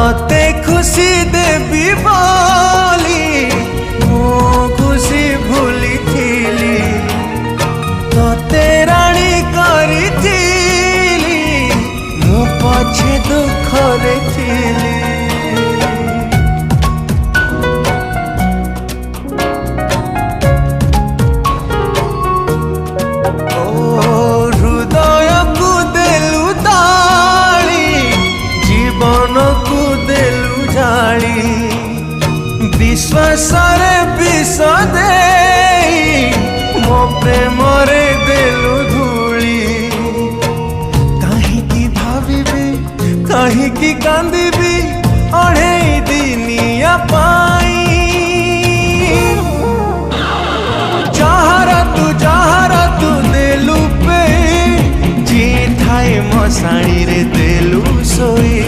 तते खुशी देवी बोली मो खुशी भूली थीली तते राणी करी थीली मो पछे दुख रे थीली। विश्वास विष दे मो प्रेम रे देलु धूली कहीं भावी कहीं कांदी अढ़े दिनिया पाई जहारा तू देलु पे जी थाए मशाणी रे देलु सोई।